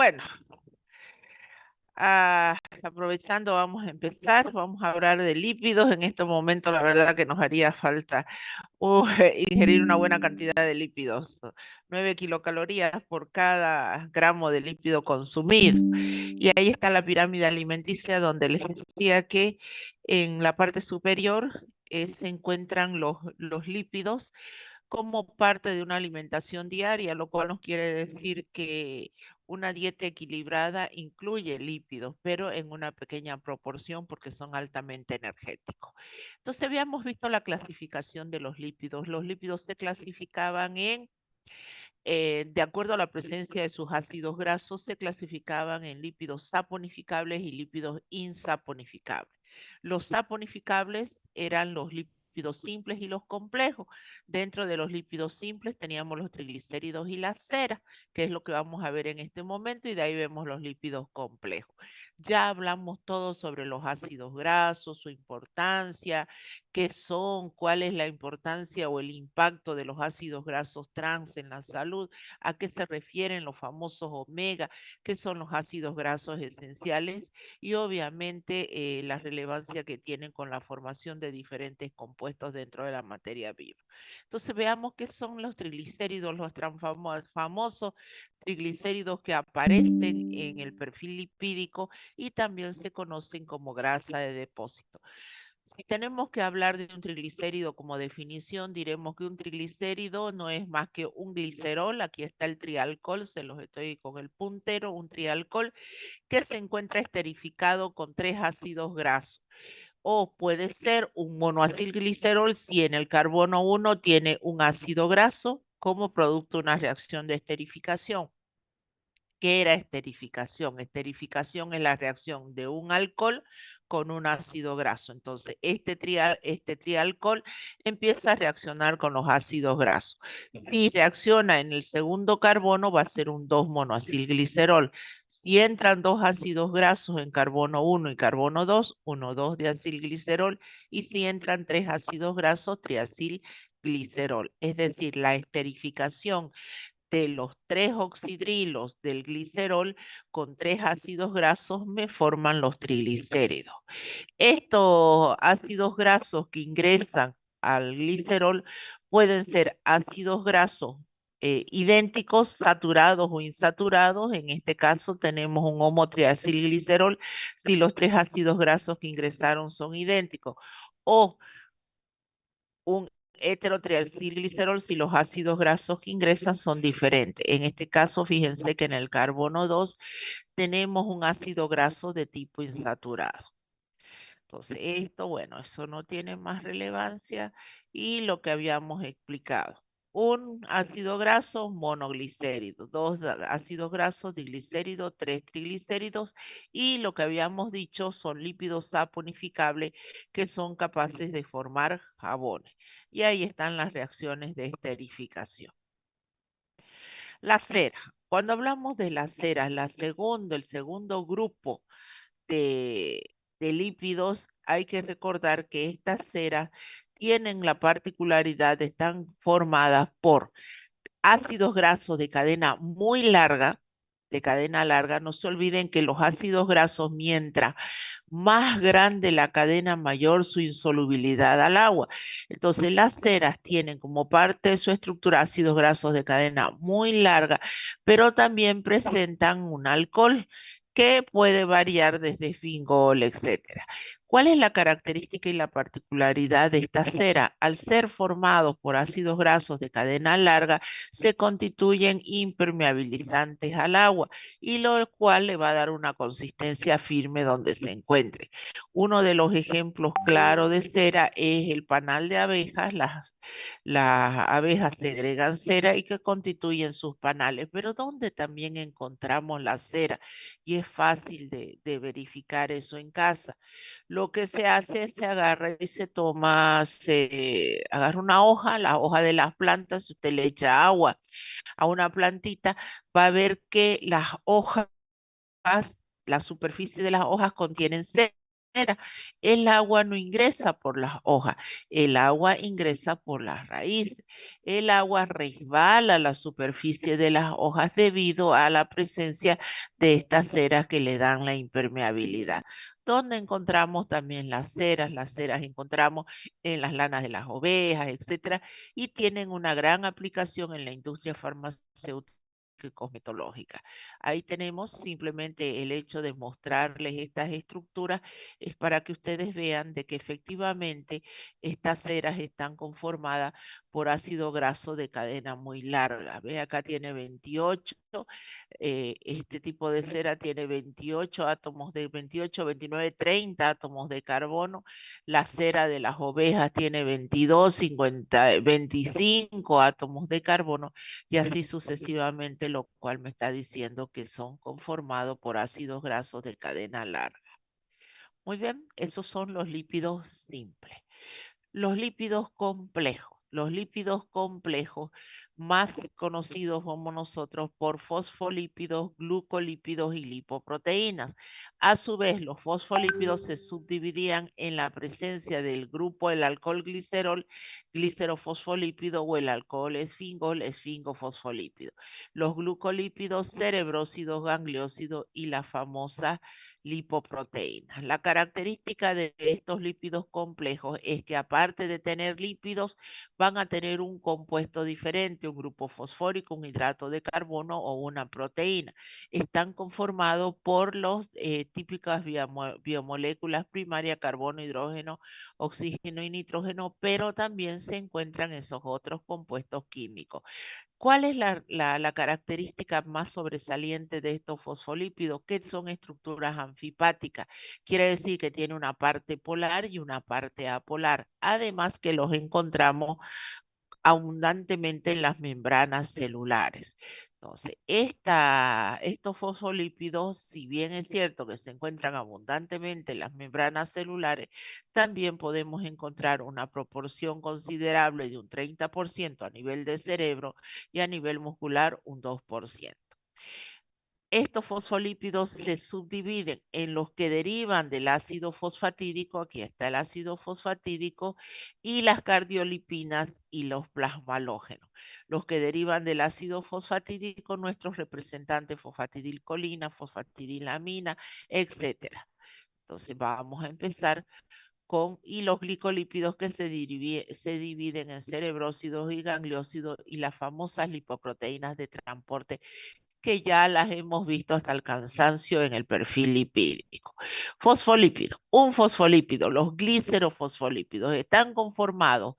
Bueno, aprovechando, vamos a empezar. Vamos a hablar de lípidos. En este momento, la verdad que nos haría falta ingerir una buena cantidad de lípidos. 9 kilocalorías por cada gramo de lípido consumido. Y ahí está la pirámide alimenticia, donde les decía que en la parte superior se encuentran los lípidos como parte de una alimentación diaria, lo cual nos quiere decir que una dieta equilibrada incluye lípidos, pero en una pequeña proporción porque son altamente energéticos. Entonces habíamos visto la clasificación de los lípidos. Los lípidos se clasificaban de acuerdo a la presencia de sus ácidos grasos, se clasificaban en lípidos saponificables y lípidos insaponificables. Los saponificables eran los lípidos simples y los complejos. Dentro de los lípidos simples teníamos los triglicéridos y las ceras, que es lo que vamos a ver en este momento, y de ahí vemos los lípidos complejos. Ya hablamos todo sobre los ácidos grasos, su importancia, qué son, cuál es la importancia o el impacto de los ácidos grasos trans en la salud, a qué se refieren los famosos omega, qué son los ácidos grasos esenciales y obviamente la relevancia que tienen con la formación de diferentes compuestos dentro de la materia viva. Entonces veamos qué son los triglicéridos, los famosos triglicéridos que aparecen en el perfil lipídico y también se conocen como grasa de depósito. Si tenemos que hablar de un triglicérido como definición, diremos que un triglicérido no es más que un glicerol, aquí está el trialcohol, se los estoy con el puntero, un trialcohol que se encuentra esterificado con tres ácidos grasos. O puede ser un monoacilglicerol si en el carbono 1 tiene un ácido graso como producto de una reacción de esterificación. ¿Qué era esterificación? Esterificación es la reacción de un alcohol con un ácido graso. Entonces, este trialcohol empieza a reaccionar con los ácidos grasos. Si reacciona en el segundo carbono, va a ser un 2-monoacilglicerol. Si entran dos ácidos grasos en carbono 1 y carbono 2, 1,2 de acilglicerol. Y si entran tres ácidos grasos, triacilglicerol. Es decir, la esterificación de los tres oxidrilos del glicerol con tres ácidos grasos me forman los triglicéridos. Estos ácidos grasos que ingresan al glicerol pueden ser ácidos grasos idénticos, saturados o insaturados. En este caso tenemos un homotriacilglicerol si los tres ácidos grasos que ingresaron son idénticos. O un heterotriacilglicerol si los ácidos grasos que ingresan son diferentes. En este caso, fíjense que en el carbono 2 tenemos un ácido graso de tipo insaturado. Entonces, esto, bueno, eso no tiene más relevancia y lo que habíamos explicado. Un ácido graso monoglicérido, dos ácidos grasos diglicéridos, tres triglicéridos y lo que habíamos dicho son lípidos saponificables que son capaces de formar jabones. Y ahí están las reacciones de esterificación. La cera. Cuando hablamos de la cera, el segundo grupo de, de lípidos, hay que recordar que estas ceras tienen la particularidad de estar formadas por ácidos grasos de cadena larga. No se olviden que los ácidos grasos, mientras más grande la cadena, mayor su insolubilidad al agua. Entonces, las ceras tienen como parte de su estructura ácidos grasos de cadena muy larga, pero también presentan un alcohol que puede variar desde fingol, etcétera. ¿Cuál es la característica y la particularidad de esta cera? Al ser formados por ácidos grasos de cadena larga, se constituyen impermeabilizantes al agua y lo cual le va a dar una consistencia firme donde se encuentre. Uno de los ejemplos claros de cera es el panal de abejas. Las abejas segregan cera y que constituyen sus panales, pero donde también encontramos la cera y es fácil de verificar eso en casa. Lo que se hace es se agarra y se toma, se agarra una hoja, la hoja de las plantas, si usted le echa agua a una plantita, va a ver que las hojas, la superficie de las hojas contienen cera. El agua no ingresa por las hojas, el agua ingresa por las raíces. El agua resbala la superficie de las hojas debido a la presencia de estas ceras que le dan la impermeabilidad. Donde encontramos también las ceras encontramos en las lanas de las ovejas, etcétera, y tienen una gran aplicación en la industria farmacéutica y cosmetológica. Ahí tenemos simplemente el hecho de mostrarles estas estructuras es para que ustedes vean de que efectivamente estas ceras están conformadas por ácido graso de cadena muy larga. Ve, acá tiene 28, este tipo de cera tiene 28 átomos de 28, 29, 30 átomos de carbono. La cera de las ovejas tiene 22, 50, 25 átomos de carbono y así sucesivamente, lo cual me está diciendo que son conformados por ácidos grasos de cadena larga. Muy bien, esos son los lípidos simples. Los lípidos complejos. Los lípidos complejos, más conocidos como nosotros por fosfolípidos, glucolípidos y lipoproteínas. A su vez, los fosfolípidos se subdividían en la presencia del grupo el alcohol glicerol, glicerofosfolípido o el alcohol esfingol, esfingofosfolípido. Los glucolípidos, cerebrósidos, gangliósidos y la famosa lipoproteínas. La característica de estos lípidos complejos es que aparte de tener lípidos, van a tener un compuesto diferente, un grupo fosfórico, un hidrato de carbono o una proteína. Están conformados por los típicas biomoléculas primarias, carbono, hidrógeno, oxígeno y nitrógeno, pero también se encuentran esos otros compuestos químicos. ¿Cuál es la característica más sobresaliente de estos fosfolípidos? Que son estructuras anfipáticas. Quiere decir que tiene una parte polar y una parte apolar. Además que los encontramos abundantemente en las membranas celulares. Entonces, estos fosfolípidos, si bien es cierto que se encuentran abundantemente en las membranas celulares, también podemos encontrar una proporción considerable de un 30% a nivel de cerebro y a nivel muscular un 2%. Estos fosfolípidos se subdividen en los que derivan del ácido fosfatídico, aquí está el ácido fosfatídico, y las cardiolipinas y los plasmalógenos. Los que derivan del ácido fosfatídico, nuestros representantes fosfatidilcolina, fosfatidilamina, etcétera. Entonces vamos a empezar y los glicolípidos que se dividen en cerebrósidos y gangliósidos y las famosas lipoproteínas de transporte que ya las hemos visto hasta el cansancio en el perfil lipídico. Fosfolípido, un fosfolípido, los glicerofosfolípidos están conformados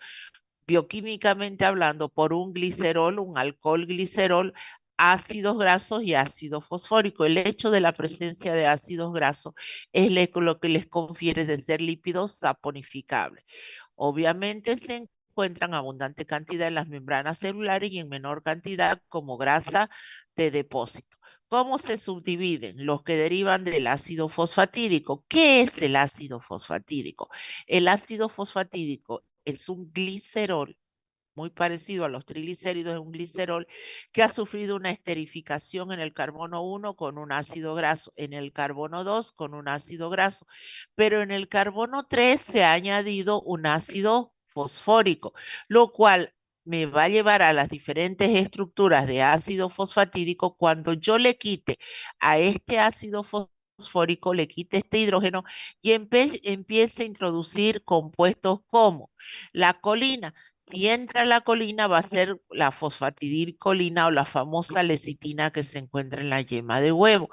bioquímicamente hablando por un glicerol, un alcohol glicerol, ácidos grasos y ácido fosfórico. El hecho de la presencia de ácidos grasos es lo que les confiere de ser lípidos saponificables. Obviamente se encuentran abundante cantidad en las membranas celulares y en menor cantidad como grasa de depósito. ¿Cómo se subdividen? Los que derivan del ácido fosfatídico. ¿Qué es el ácido fosfatídico? El ácido fosfatídico es un glicerol muy parecido a los triglicéridos, es un glicerol que ha sufrido una esterificación en el carbono 1 con un ácido graso, en el carbono 2 con un ácido graso, pero en el carbono 3 se ha añadido un ácido fosfórico, lo cual me va a llevar a las diferentes estructuras de ácido fosfatídico cuando yo le quite a este ácido fosfórico, le quite este hidrógeno y empiece a introducir compuestos como la colina. Si entra la colina va a ser la fosfatidilcolina o la famosa lecitina que se encuentra en la yema de huevo.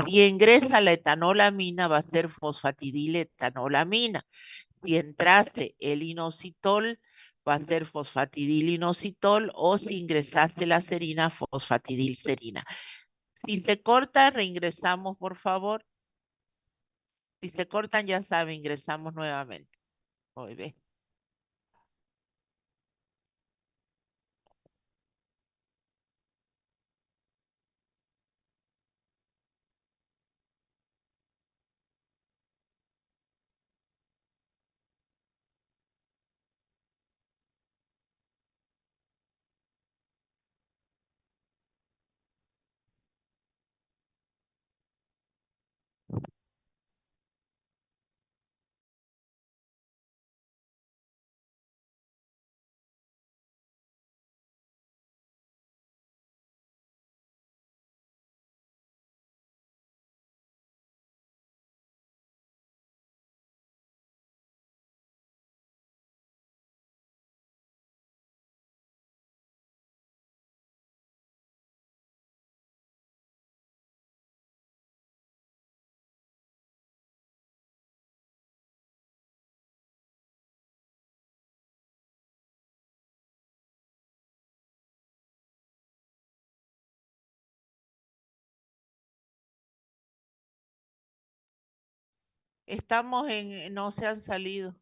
Si ingresa la etanolamina va a ser fosfatidiletolamina. Si entrase el inositol va a ser fosfatidilinositol o si ingresase la serina, fosfatidilserina. Si se corta, reingresamos por favor. Si se cortan, ya saben, ingresamos nuevamente. Muy bien. Estamos no se han salido.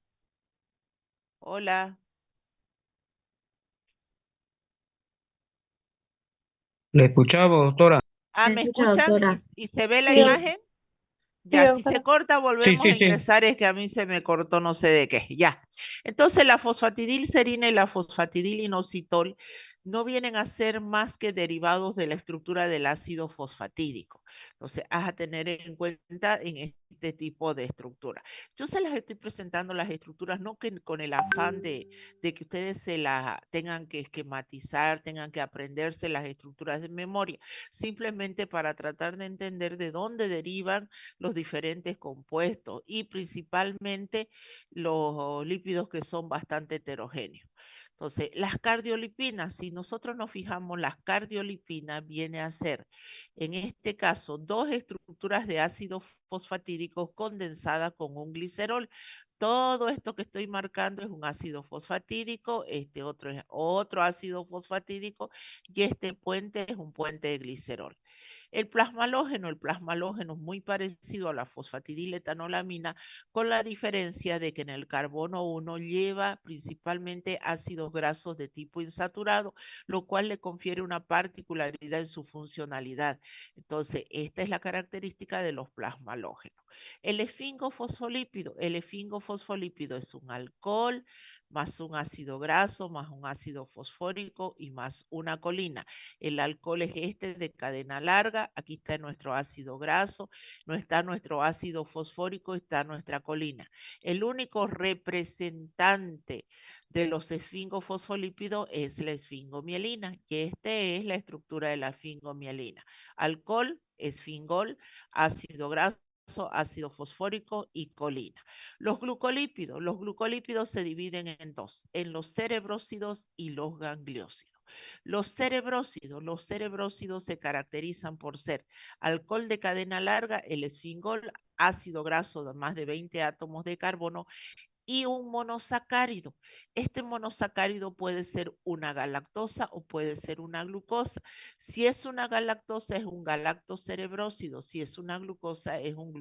Hola. ¿Le escuchaba, doctora? Ah, ¿Me ¿me escucha, escuchan? doctora? Y se ve la Sí, imagen? sí, Ya, si se doctora. corta, Sí, volvemos sí, a sí. ingresar, es que a mí se me cortó no sé de qué. Ya. Entonces, la fosfatidilcerina y la fosfatidilinositol no vienen a ser más que derivados de la estructura del ácido fosfatídico. Entonces, has a tener en cuenta en este tipo de estructura. Yo se las estoy presentando las estructuras no que con el afán de que ustedes se las tengan que esquematizar, tengan que aprenderse las estructuras de memoria, simplemente para tratar de entender de dónde derivan los diferentes compuestos y principalmente los lípidos que son bastante heterogéneos. Entonces, las cardiolipinas, si nosotros nos fijamos, las cardiolipinas viene a ser, en este caso, dos estructuras de ácido fosfatídico condensadas con un glicerol. Todo esto que estoy marcando es un ácido fosfatídico, este otro es otro ácido fosfatídico y este puente es un puente de glicerol. El plasmalógeno es muy parecido a la fosfatidiletanolamina, con la diferencia de que en el carbono 1 lleva principalmente ácidos grasos de tipo insaturado, lo cual le confiere una particularidad en su funcionalidad. Entonces, esta es la característica de los plasmalógenos. El esfingofosfolípido es un alcohol más un ácido graso, más un ácido fosfórico y más una colina. El alcohol es este de cadena larga, aquí está nuestro ácido graso, no está nuestro ácido fosfórico, está nuestra colina. El único representante de los esfingofosfolípidos es la esfingomielina, que esta es la estructura de la esfingomielina. Alcohol, esfingol, ácido graso, ácido fosfórico y colina. Los glucolípidos se dividen en dos, en los cerebrósidos y los gangliósidos. Los cerebrósidos se caracterizan por ser alcohol de cadena larga, el esfingol, ácido graso de más de 20 átomos de carbono y un monosacárido. Este monosacárido puede ser una galactosa o puede ser una glucosa. Si es una galactosa es un galactocerebrósido, si es una glucosa es un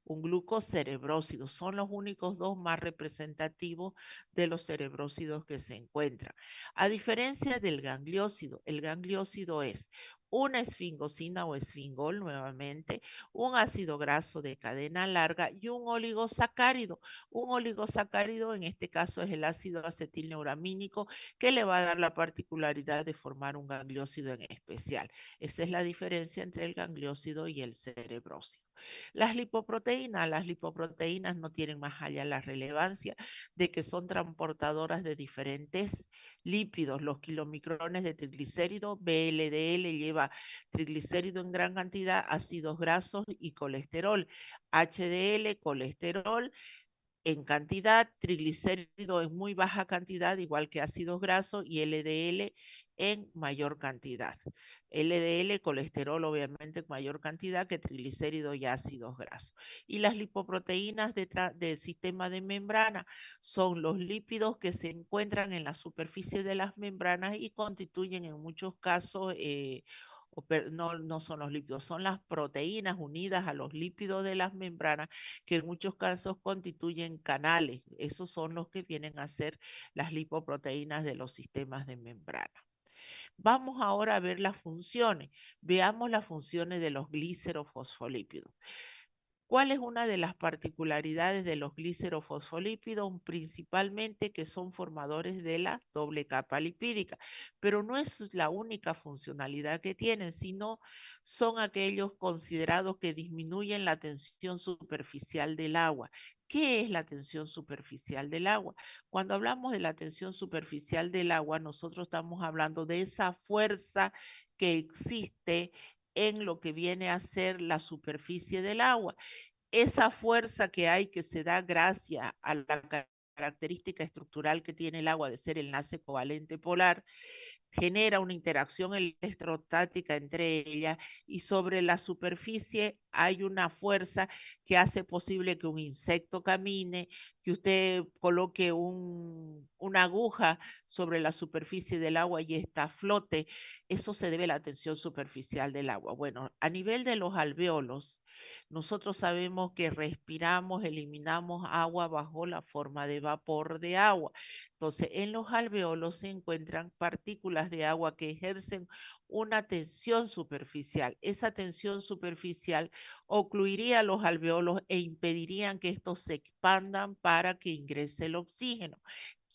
glucocerebrósido. Son los únicos dos más representativos de los cerebrósidos que se encuentran. A diferencia del gangliósido, el gangliósido es una esfingosina o esfingol nuevamente, un ácido graso de cadena larga y un oligosacárido. Un oligosacárido en este caso es el ácido acetilneuramínico que le va a dar la particularidad de formar un gangliósido en especial. Esa es la diferencia entre el gangliósido y el cerebrósido. Las lipoproteínas no tienen más allá la relevancia de que son transportadoras de diferentes lípidos, los kilomicrones de triglicérido, VLDL lleva triglicérido en gran cantidad, ácidos grasos y colesterol, HDL, colesterol en cantidad, triglicérido en muy baja cantidad, igual que ácidos grasos, y LDL en mayor cantidad. LDL, colesterol obviamente en mayor cantidad que triglicéridos y ácidos grasos. Y las lipoproteínas del sistema de membrana son los lípidos que se encuentran en la superficie de las membranas y constituyen en muchos casos no son los lípidos, son las proteínas unidas a los lípidos de las membranas que en muchos casos constituyen canales. Esos son los que vienen a ser las lipoproteínas de los sistemas de membrana. Vamos ahora a ver las funciones. Veamos las funciones de los glicerofosfolípidos. ¿Cuál es una de las particularidades de los glicerofosfolípidos? Principalmente que son formadores de la doble capa lipídica, pero no es la única funcionalidad que tienen, sino son aquellos considerados que disminuyen la tensión superficial del agua. ¿Qué es la tensión superficial del agua? Cuando hablamos de la tensión superficial del agua, nosotros estamos hablando de esa fuerza que existe en lo que viene a ser la superficie del agua. Esa fuerza que hay que se da gracias a la característica estructural que tiene el agua de ser el enlace covalente polar, genera una interacción electrostática entre ellas y sobre la superficie hay una fuerza que hace posible que un insecto camine, que usted coloque una aguja sobre la superficie del agua y esta flote. Eso se debe a la tensión superficial del agua. Bueno, a nivel de los alvéolos, Nosotros sabemos que respiramos, eliminamos agua bajo la forma de vapor de agua. Entonces, en los alveolos se encuentran partículas de agua que ejercen una tensión superficial. Esa tensión superficial ocluiría los alveolos e impedirían que estos se expandan para que ingrese el oxígeno.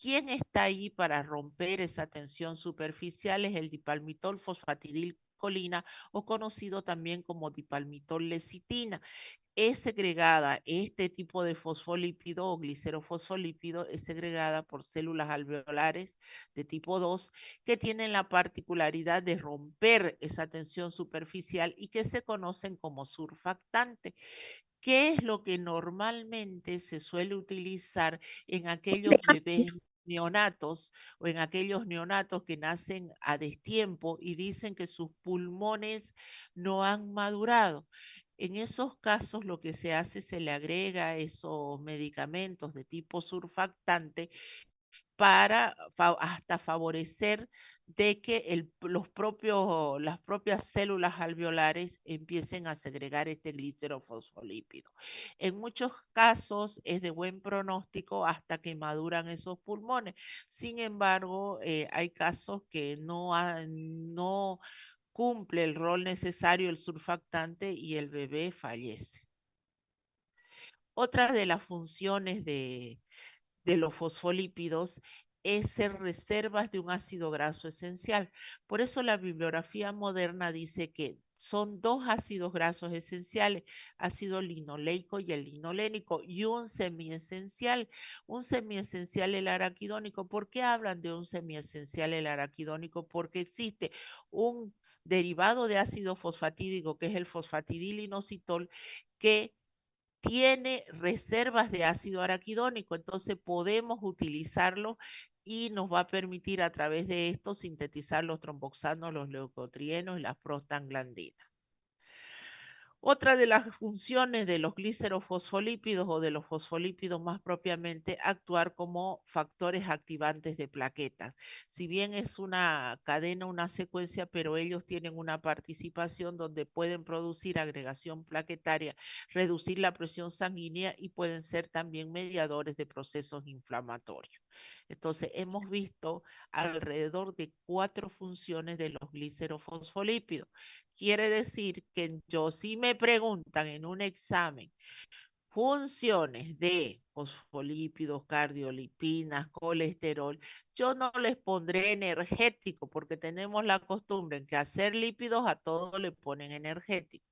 ¿Quién está ahí para romper esa tensión superficial? Es el dipalmitol fosfatidilcolina o conocido también como dipalmitol lecitina. Es segregada, este tipo de fosfolípido o glicerofosfolípido es segregada por células alveolares de tipo 2 que tienen la particularidad de romper esa tensión superficial y que se conocen como surfactantes. ¿Qué es lo que normalmente se suele utilizar en aquellos bebés neonatos o en aquellos neonatos que nacen a destiempo y dicen que sus pulmones no han madurado? En esos casos lo que se hace se le agrega esos medicamentos de tipo surfactante para hasta favorecer de que las propias células alveolares empiecen a segregar este glicerofosfolípido. En muchos casos es de buen pronóstico hasta que maduran esos pulmones. Sin embargo, hay casos que no cumple el rol necesario el surfactante y el bebé fallece. Otra de las funciones de los fosfolípidos es ser reservas de un ácido graso esencial. Por eso la bibliografía moderna dice que son dos ácidos grasos esenciales, ácido linoleico y el linolénico, y un semiesencial. Un semiesencial el araquidónico. ¿Por qué hablan de un semiesencial el araquidónico? Porque existe un derivado de ácido fosfatídico, que es el fosfatidilinositol, que tiene reservas de ácido araquidónico, entonces podemos utilizarlo y nos va a permitir a través de esto sintetizar los tromboxanos, los leucotrienos y las prostaglandinas. Otra de las funciones de los glicerofosfolípidos o de los fosfolípidos más propiamente, actuar como factores activantes de plaquetas. Si bien es una cadena, una secuencia, pero ellos tienen una participación donde pueden producir agregación plaquetaria, reducir la presión sanguínea y pueden ser también mediadores de procesos inflamatorios. Entonces, hemos visto alrededor de 4 funciones de los glicerofosfolípidos. Quiere decir que yo, si me preguntan en un examen funciones de fosfolípidos, cardiolipinas, colesterol, yo no les pondré energético porque tenemos la costumbre en que hacer lípidos a todos le ponen energético.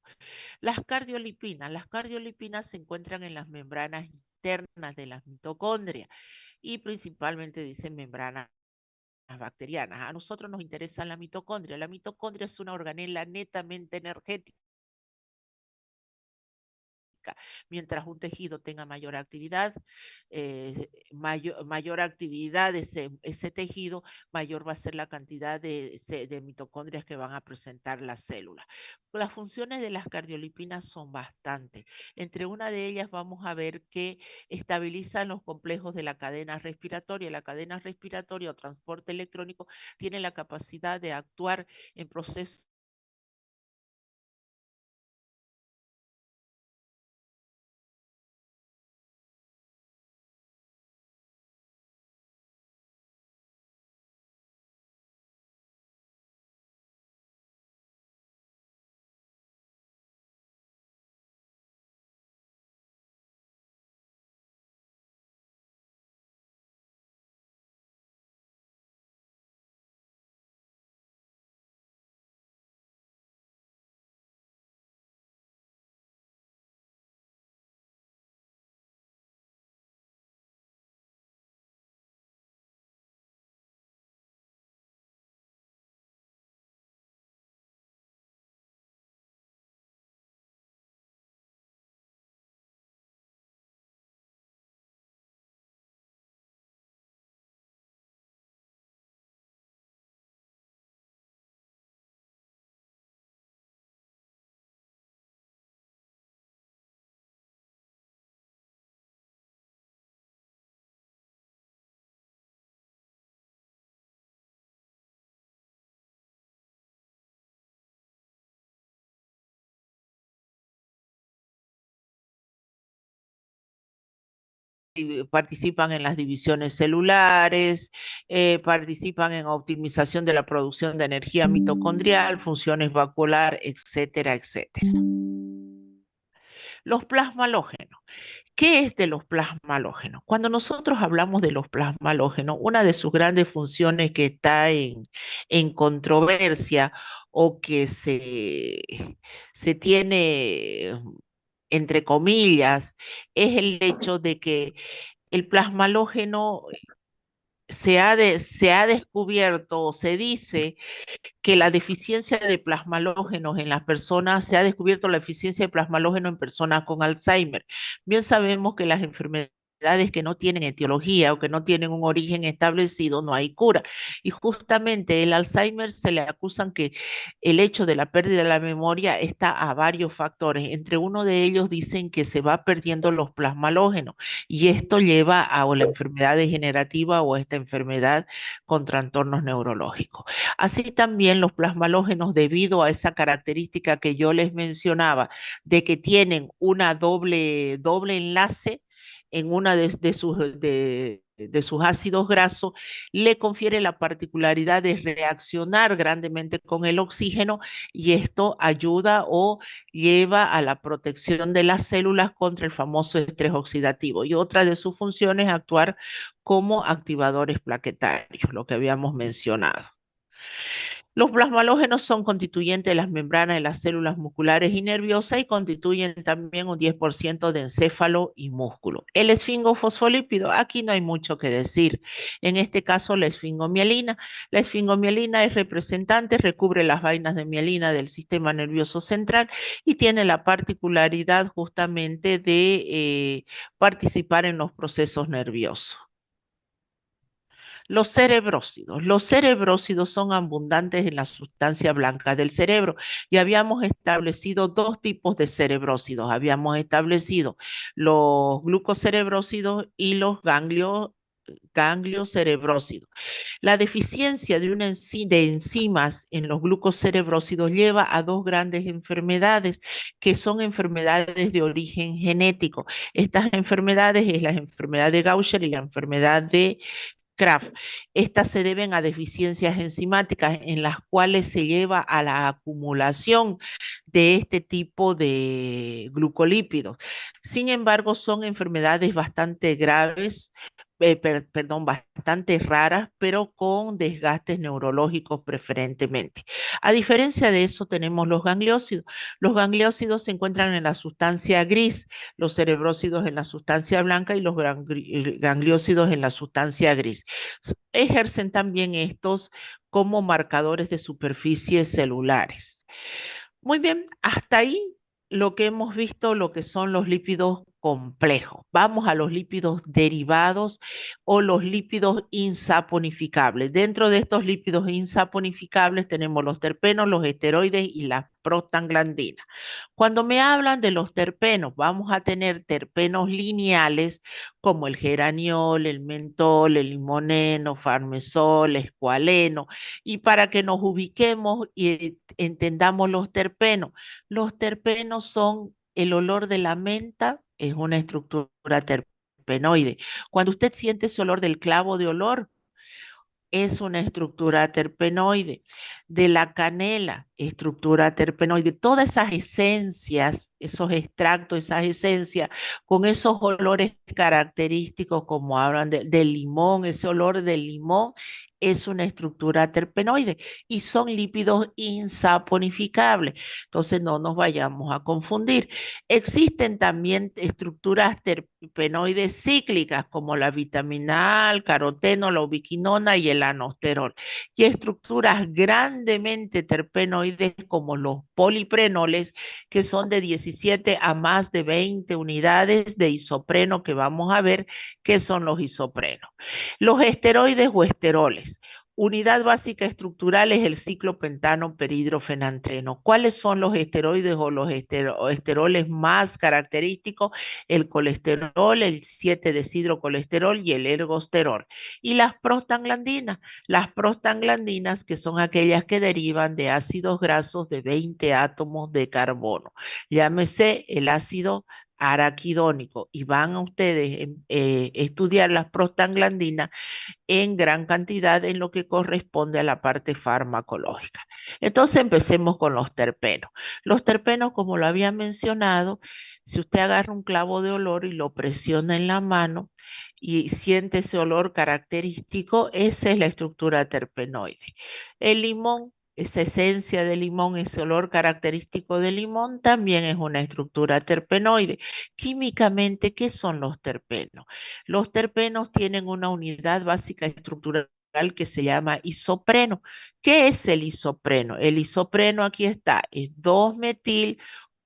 Las cardiolipinas se encuentran en las membranas internas de las mitocondrias y principalmente dicen membranas bacterianas. A nosotros nos interesa la mitocondria. La mitocondria es una organela netamente energética. Mientras un tejido tenga mayor actividad, mayor actividad de ese tejido, mayor va a ser la cantidad de mitocondrias que van a presentar las células. Las funciones de las cardiolipinas son bastantes. Entre una de ellas vamos a ver que estabilizan los complejos de la cadena respiratoria. La cadena respiratoria o transporte electrónico tiene la capacidad de actuar en procesos participan en las divisiones celulares, participan en optimización de la producción de energía mitocondrial, funciones vacuolar, etcétera, etcétera. Los plasmalógenos. ¿Qué es de los plasmalógenos? Cuando nosotros hablamos de los plasmalógenos, una de sus grandes funciones que está en controversia o que se tiene, entre comillas, es el hecho de que el plasmalógeno se ha descubierto o se dice que la deficiencia de plasmalógenos en las personas, se ha descubierto la deficiencia de plasmalógeno en personas con Alzheimer. Bien sabemos que las enfermedades que no tienen etiología o que no tienen un origen establecido, no hay cura. Y justamente el Alzheimer se le acusan que el hecho de la pérdida de la memoria está a varios factores. Entre uno de ellos dicen que se va perdiendo los plasmalógenos y esto lleva a o la enfermedad degenerativa o esta enfermedad con trastornos neurológicos. Así también los plasmalógenos, debido a esa característica que yo les mencionaba, de que tienen una doble enlace en una de sus ácidos grasos, le confiere la particularidad de reaccionar grandemente con el oxígeno y esto ayuda o lleva a la protección de las células contra el famoso estrés oxidativo. Y otra de sus funciones es actuar como activadores plaquetarios, lo que habíamos mencionado. Los plasmalógenos son constituyentes de las membranas de las células musculares y nerviosas y constituyen también un 10% de encéfalo y músculo. El esfingofosfolípido, aquí no hay mucho que decir. En este caso, la esfingomielina. La esfingomielina es representante, recubre las vainas de mielina del sistema nervioso central y tiene la particularidad justamente de participar en los procesos nerviosos. Los cerebrócidos. Los cerebrócidos son abundantes en la sustancia blanca del cerebro y habíamos establecido dos tipos de cerebrócidos. Habíamos establecido los glucocerebrócidos y los gangliocerebrócidos. La deficiencia de enzimas en los glucocerebrócidos lleva a dos grandes enfermedades que son enfermedades de origen genético. Estas enfermedades es la enfermedad de Gaucher y la enfermedad de Kraft. Estas se deben a deficiencias enzimáticas en las cuales se lleva a la acumulación de este tipo de glucolípidos. Sin embargo, son enfermedades bastante graves, bastante raras, pero con desgastes neurológicos preferentemente. A diferencia de eso, tenemos los gangliósidos. Los gangliósidos se encuentran en la sustancia gris, los cerebrócidos en la sustancia blanca y los gangliósidos en la sustancia gris. Ejercen también estos como marcadores de superficies celulares. Muy bien, hasta ahí lo que hemos visto, lo que son los lípidos complejos. Vamos a los lípidos derivados o los lípidos insaponificables. Dentro de estos lípidos insaponificables tenemos los terpenos, los esteroides y las prostaglandinas. Cuando me hablan de los terpenos, vamos a tener terpenos lineales como el geraniol, el mentol, el limoneno, farnesol, escualeno. Y para que nos ubiquemos y entendamos los terpenos son el olor de la menta, es una estructura terpenoide. Cuando usted siente ese olor del clavo de olor, es una estructura terpenoide, de la canela, estructura terpenoide, todas esas esencias, esos extractos, esas esencias, con esos olores característicos, como hablan del limón, ese olor del limón, es una estructura terpenoide y son lípidos insaponificables. Entonces no nos vayamos a confundir. Existen también estructuras terpenoides cíclicas como la vitamina A, el caroteno, la ubiquinona y el anosterol. Y estructuras grandemente terpenoides como los poliprenoles, que son de 17 a más de 20 unidades de isopreno, que vamos a ver qué son los isoprenos. Los esteroides o esteroles. Unidad básica estructural es el ciclopentano perhidrofenantreno. ¿Cuáles son los esteroides o los esteroles más característicos? El colesterol, el 7-deshidrocolesterol y el ergosterol. Y las prostaglandinas que son aquellas que derivan de ácidos grasos de 20 átomos de carbono. Llámese el ácido araquidónico y van a ustedes estudiar las prostaglandinas en gran cantidad en lo que corresponde a la parte farmacológica. Entonces empecemos con los terpenos. Los terpenos, como lo había mencionado, si usted agarra un clavo de olor y lo presiona en la mano y siente ese olor característico, esa es la estructura terpenoide. El limón, esa esencia de limón, ese olor característico de limón, también es una estructura terpenoide. Químicamente, ¿qué son los terpenos? Los terpenos tienen una unidad básica estructural que se llama isopreno. ¿Qué es el isopreno? El isopreno aquí está, es 2-metil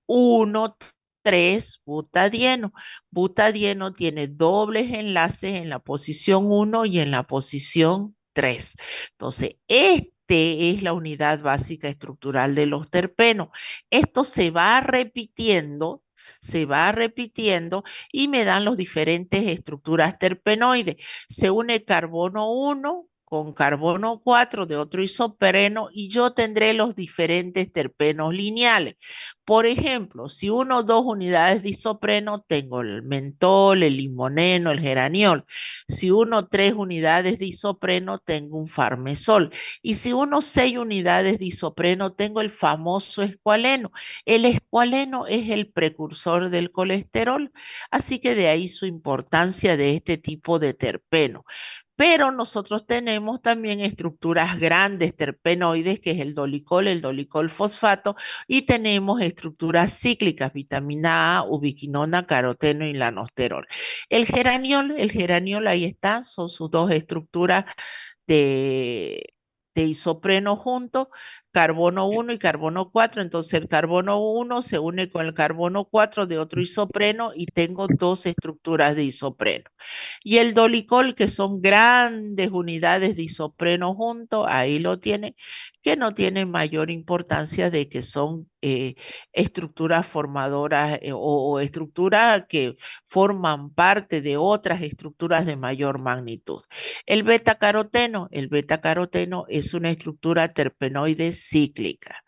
1,3-butadieno. Butadieno tiene dobles enlaces en la posición 1 y en la posición 3. Entonces, este es la unidad básica estructural de los terpenos. Esto se va repitiendo y me dan las diferentes estructuras terpenoides. Se une carbono 1 con carbono 4 de otro isopreno y yo tendré los diferentes terpenos lineales. Por ejemplo, si uno o dos unidades de isopreno, tengo el mentol, el limoneno, el geraniol. Si uno o tres unidades de isopreno, tengo un farmesol. Y si uno o seis unidades de isopreno, tengo el famoso escualeno. El escualeno es el precursor del colesterol, así que de ahí su importancia de este tipo de terpeno. Pero nosotros tenemos también estructuras grandes terpenoides, que es el dolicol fosfato, y tenemos estructuras cíclicas, vitamina A, ubiquinona, caroteno y lanosterol. El geraniol ahí está, son sus dos estructuras de, de isopreno juntos, carbono 1 y carbono 4. Entonces el carbono 1 se une con el carbono 4 de otro isopreno y tengo dos estructuras de isopreno. Y el dolicol, que son grandes unidades de isopreno juntos, ahí lo tiene, que no tiene mayor importancia de que son estructuras formadoras o estructuras que forman parte de otras estructuras de mayor magnitud. El beta-caroteno es una estructura terpenoide cíclica.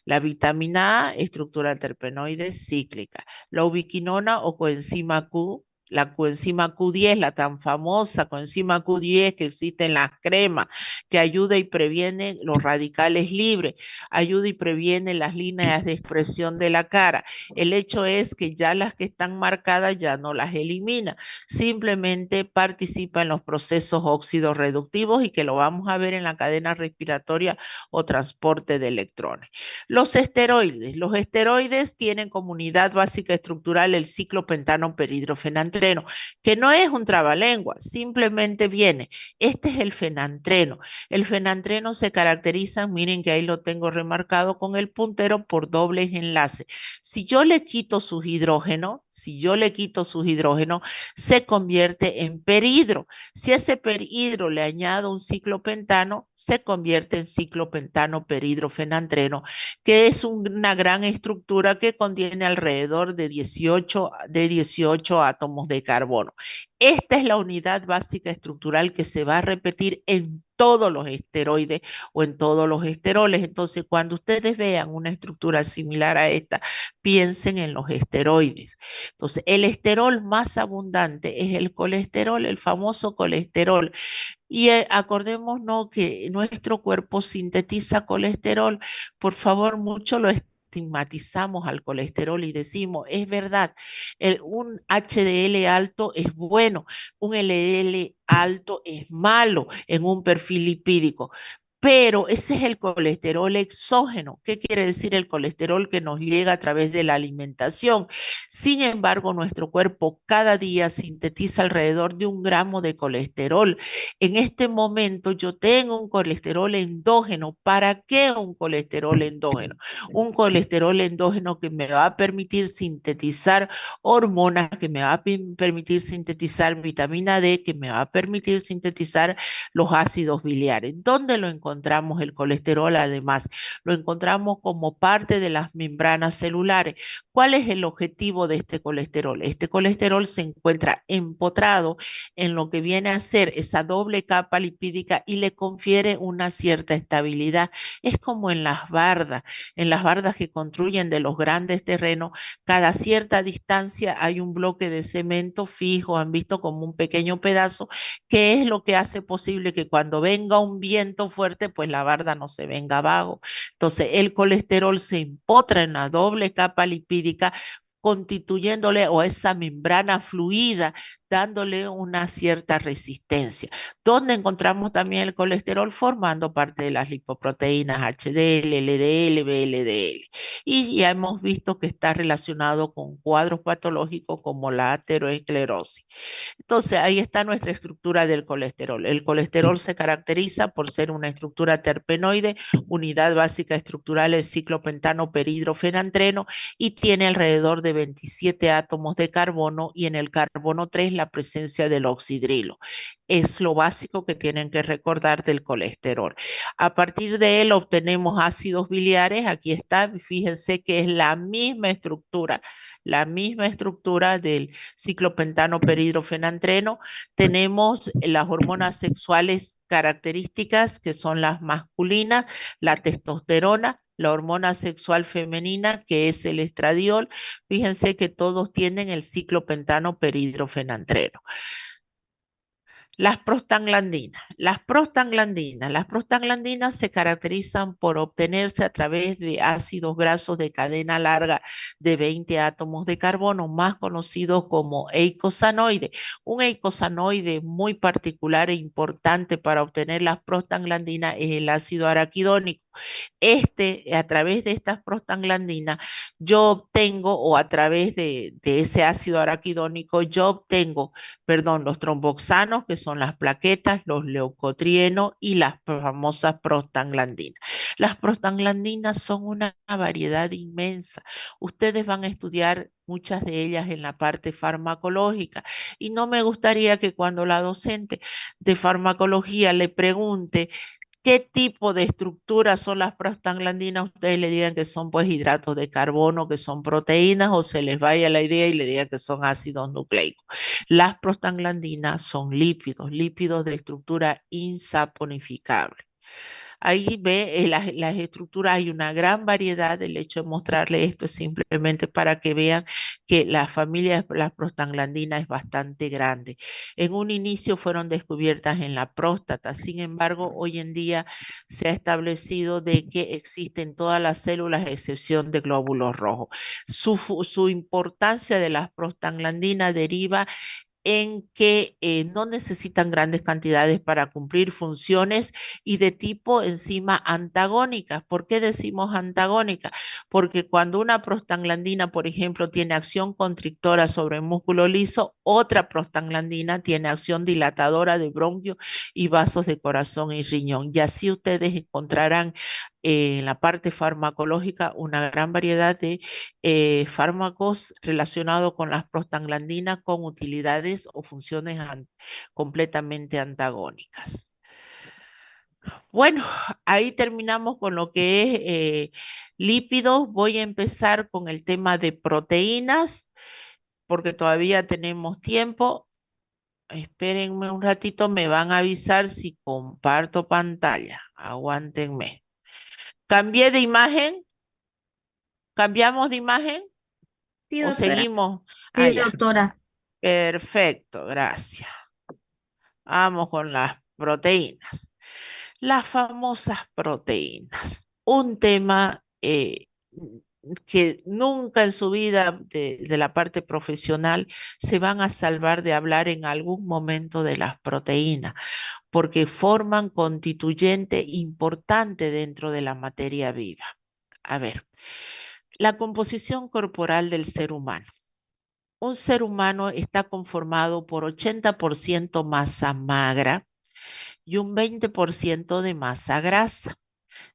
La vitamina A, estructura terpenoide cíclica. La ubiquinona o coenzima Q, la coenzima Q10, la tan famosa coenzima Q10 que existe en las cremas, que ayuda y previene los radicales libres, ayuda y previene las líneas de expresión de la cara. El hecho es que ya las que están marcadas ya no las elimina, simplemente participa en los procesos óxidos reductivos y que lo vamos a ver en la cadena respiratoria o transporte de electrones. Los esteroides tienen como unidad básica estructural el ciclopentano peridrofenantreno, que no es un trabalengua, simplemente viene. Este es el fenantreno. El fenantreno se caracteriza, miren que ahí lo tengo remarcado con el puntero, por dobles enlaces. Si yo le quito sus hidrógenos, se convierte en peridro. Si a ese peridro le añado un ciclopentano, se convierte en ciclopentano peridrofenantreno, que es una gran estructura que contiene alrededor de 18 átomos de carbono. Esta es la unidad básica estructural que se va a repetir en todos los esteroides o en todos los esteroles. Entonces, cuando ustedes vean una estructura similar a esta, piensen en los esteroides. Entonces, el esterol más abundante es el colesterol, el famoso colesterol. Y acordémonos que nuestro cuerpo sintetiza colesterol. Por favor, mucho lo estigmatizamos al colesterol y decimos, es verdad, un HDL alto es bueno, un LDL alto es malo en un perfil lipídico. Pero ese es el colesterol exógeno. ¿Qué quiere decir el colesterol que nos llega a través de la alimentación? Sin embargo, nuestro cuerpo cada día sintetiza alrededor de 1 gramo de colesterol. En este momento yo tengo un colesterol endógeno. ¿Para qué un colesterol endógeno? Un colesterol endógeno que me va a permitir sintetizar hormonas, que me va a permitir sintetizar vitamina D, que me va a permitir sintetizar los ácidos biliares. ¿Dónde lo encontramos? encontramos el colesterol, además, lo encontramos como parte de las membranas celulares. ¿Cuál es el objetivo de este colesterol? Este colesterol se encuentra empotrado en lo que viene a ser esa doble capa lipídica y le confiere una cierta estabilidad. Es como en las bardas que construyen de los grandes terrenos, cada cierta distancia hay un bloque de cemento fijo, han visto como un pequeño pedazo, que es lo que hace posible que cuando venga un viento fuerte, pues la barda no se venga abajo. Entonces, el colesterol se empotra en la doble capa lipídica, constituyéndole o esa membrana fluida, dándole una cierta resistencia. Donde encontramos también el colesterol formando parte de las lipoproteínas HDL, LDL, VLDL. Y ya hemos visto que está relacionado con cuadros patológicos como la aterosclerosis. Entonces, ahí está nuestra estructura del colesterol. El colesterol se caracteriza por ser una estructura terpenoide, unidad básica estructural del ciclopentano perhidrofenantreno, y tiene alrededor de 27 átomos de carbono, y en el carbono 3 la presencia del oxidrilo. Es lo básico que tienen que recordar del colesterol. A partir de él obtenemos ácidos biliares. Aquí está, fíjense que es la misma estructura del ciclopentano perhidrofenantreno. Tenemos las hormonas sexuales características, que son las masculinas, la testosterona, la hormona sexual femenina, que es el estradiol. Fíjense que todos tienen el ciclopentano perhidrofenantreno. Las prostaglandinas se caracterizan por obtenerse a través de ácidos grasos de cadena larga de 20 átomos de carbono, más conocidos como eicosanoides. Un eicosanoide muy particular e importante para obtener las prostaglandinas es el ácido araquidónico. A través de estas prostaglandinas, yo obtengo, o a través de ese ácido araquidónico, yo obtengo, perdón, los tromboxanos, que son las plaquetas, los leucotrienos y las famosas prostaglandinas. Las prostaglandinas son una variedad inmensa. Ustedes van a estudiar muchas de ellas en la parte farmacológica, y no me gustaría que cuando la docente de farmacología le pregunte qué tipo de estructuras son las prostaglandinas, ustedes le digan que son pues hidratos de carbono, que son proteínas, o se les vaya la idea y le digan que son ácidos nucleicos. Las prostaglandinas son lípidos, lípidos de estructura insaponificable. Ahí ve las estructuras, hay una gran variedad. El hecho de mostrarle esto es simplemente para que vean que la familia de las prostaglandinas es bastante grande. En un inicio fueron descubiertas en la próstata, sin embargo, hoy en día se ha establecido de que existen todas las células a excepción de glóbulos rojos. Su importancia de las prostaglandinas deriva en que no necesitan grandes cantidades para cumplir funciones, y de tipo enzima antagónica. ¿Por qué decimos antagónica? Porque cuando una prostaglandina, por ejemplo, tiene acción constrictora sobre el músculo liso, otra prostaglandina tiene acción dilatadora de bronquio y vasos de corazón y riñón. Y así ustedes encontrarán en la parte farmacológica una gran variedad de fármacos relacionados con las prostaglandinas con utilidades o funciones completamente antagónicas. Bueno, ahí terminamos con lo que es lípidos. Voy a empezar con el tema de proteínas, porque todavía tenemos tiempo. Espérenme un ratito, me van a avisar si comparto pantalla. Aguántenme. ¿Cambié de imagen? ¿Cambiamos de imagen Sí, o doctora. seguimos Sí, allá? doctora. Perfecto, gracias. Vamos con las proteínas. Las famosas proteínas. Un tema que nunca en su vida de la parte profesional se van a salvar de hablar en algún momento de las proteínas, porque forman constituyente importante dentro de la materia viva. A ver, la composición corporal del ser humano. Un ser humano está conformado por 80% masa magra y un 20% de masa grasa.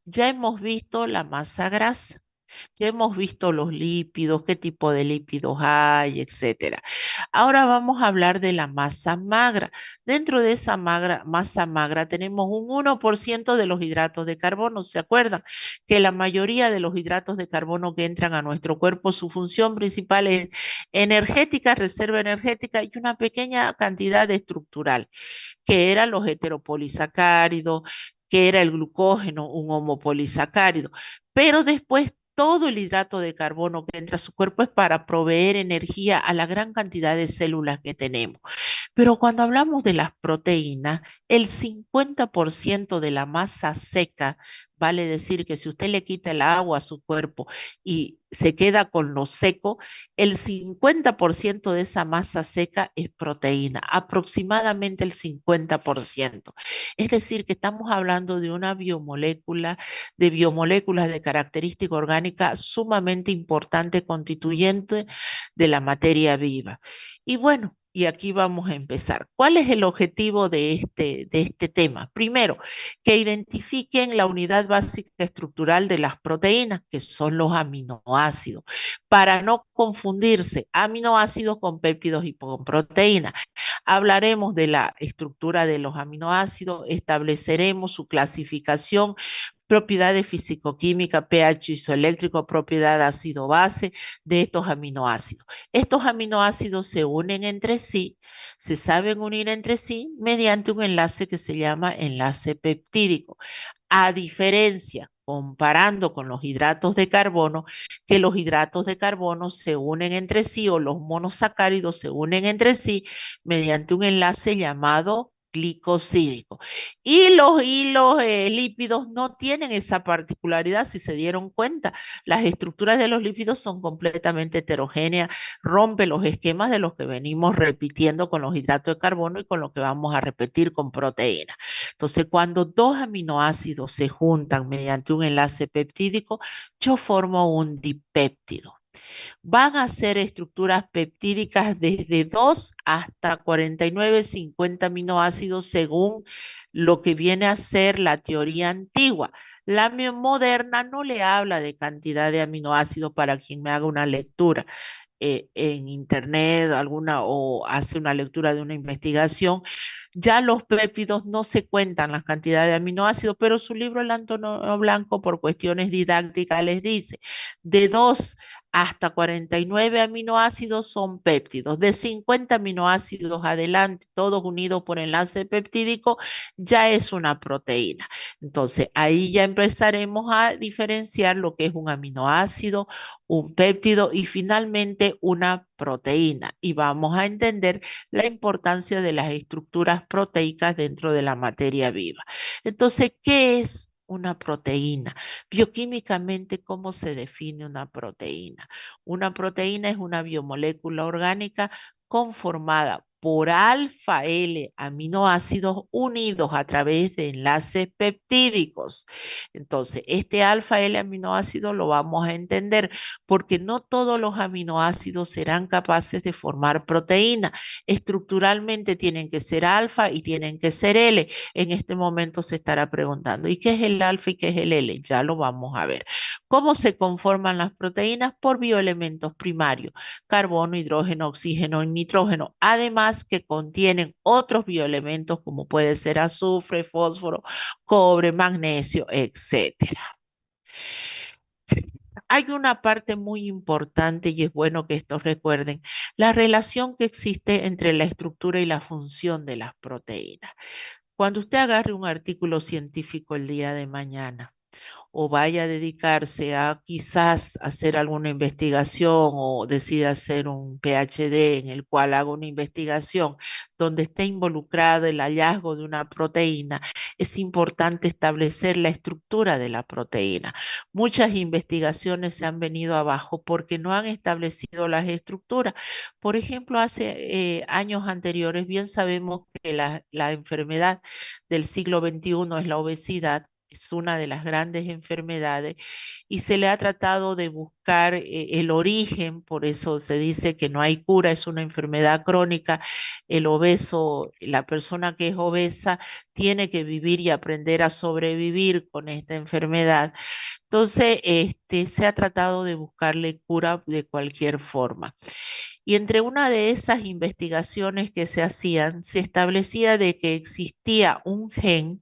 Ya hemos visto la masa grasa. Ya hemos visto los lípidos, qué tipo de lípidos hay, etcétera. Ahora vamos a hablar de la masa magra. Dentro de esa masa magra tenemos un 1% de los hidratos de carbono. ¿Se acuerdan? Que la mayoría de los hidratos de carbono que entran a nuestro cuerpo, su función principal es energética, reserva energética y una pequeña cantidad de estructural, que eran los heteropolisacáridos, que era el glucógeno, un homopolisacárido. Pero después todo el hidrato de carbono que entra a su cuerpo es para proveer energía a la gran cantidad de células que tenemos. Pero cuando hablamos de las proteínas, el 50% de la masa seca, vale decir que si usted le quita el agua a su cuerpo y se queda con lo seco, el 50% de esa masa seca es proteína, aproximadamente el 50%. Es decir, que estamos hablando de una biomolécula, de biomoléculas de característica orgánica sumamente importante, constituyente de la materia viva. Y bueno, y aquí vamos a empezar. ¿Cuál es el objetivo de este tema? Primero, que identifiquen la unidad básica estructural de las proteínas, que son los aminoácidos, para no confundirse aminoácidos con péptidos y con proteínas. Hablaremos de la estructura de los aminoácidos, estableceremos su clasificación, propiedades físico-químicas, pH isoeléctrico, propiedad ácido-base de estos aminoácidos. Estos aminoácidos se unen entre sí, se saben unir entre sí mediante un enlace que se llama enlace peptídico. A diferencia, comparando con los hidratos de carbono, que los hidratos de carbono se unen entre sí o los monosacáridos se unen entre sí mediante un enlace llamado glicosídico. Y los lípidos no tienen esa particularidad, si se dieron cuenta. Las estructuras de los lípidos son completamente heterogéneas, rompe los esquemas de los que venimos repitiendo con los hidratos de carbono y con lo que vamos a repetir con proteínas. Entonces, cuando dos aminoácidos se juntan mediante un enlace peptídico, yo formo un dipéptido. Van a ser estructuras peptídicas desde 2 hasta 49, 50 aminoácidos según lo que viene a ser la teoría antigua. La moderna no le habla de cantidad de aminoácidos para quien me haga una lectura en internet alguna o hace una lectura de una investigación. Ya los péptidos no se cuentan las cantidades de aminoácidos, pero su libro El Antonio Blanco, por cuestiones didácticas, les dice de 2 hasta 49 aminoácidos son péptidos. De 50 aminoácidos adelante, todos unidos por enlace peptídico, ya es una proteína. Entonces, ahí ya empezaremos a diferenciar lo que es un aminoácido, un péptido y finalmente una proteína. Y vamos a entender la importancia de las estructuras proteicas dentro de la materia viva. Entonces, ¿qué es una proteína? Bioquímicamente, ¿cómo se define una proteína? Una proteína es una biomolécula orgánica conformada por alfa L aminoácidos unidos a través de enlaces peptídicos. Entonces, este alfa L aminoácido lo vamos a entender porque no todos los aminoácidos serán capaces de formar proteína. Estructuralmente tienen que ser alfa y tienen que ser L. En este momento se estará preguntando, ¿y qué es el alfa y qué es el L? Ya lo vamos a ver. ¿Cómo se conforman las proteínas? Por bioelementos primarios, carbono, hidrógeno, oxígeno y nitrógeno, además que contienen otros bioelementos como puede ser azufre, fósforo, cobre, magnesio, etcétera. Hay una parte muy importante y es bueno que esto recuerden, la relación que existe entre la estructura y la función de las proteínas. Cuando usted agarre un artículo científico el día de mañana, o vaya a dedicarse a quizás hacer alguna investigación o decida hacer un PhD en el cual haga una investigación donde esté involucrado el hallazgo de una proteína, es importante establecer la estructura de la proteína. Muchas investigaciones se han venido abajo porque no han establecido las estructuras. Por ejemplo, hace años anteriores, bien sabemos que la enfermedad del siglo XXI es la obesidad. es una de las grandes enfermedades y se le ha tratado de buscar el origen, por eso se dice que no hay cura, es una enfermedad crónica. El obeso, la persona que es obesa, tiene que vivir y aprender a sobrevivir con esta enfermedad. Entonces, se ha tratado de buscarle cura de cualquier forma. Y entre una de esas investigaciones que se hacían, se establecía de que existía un gen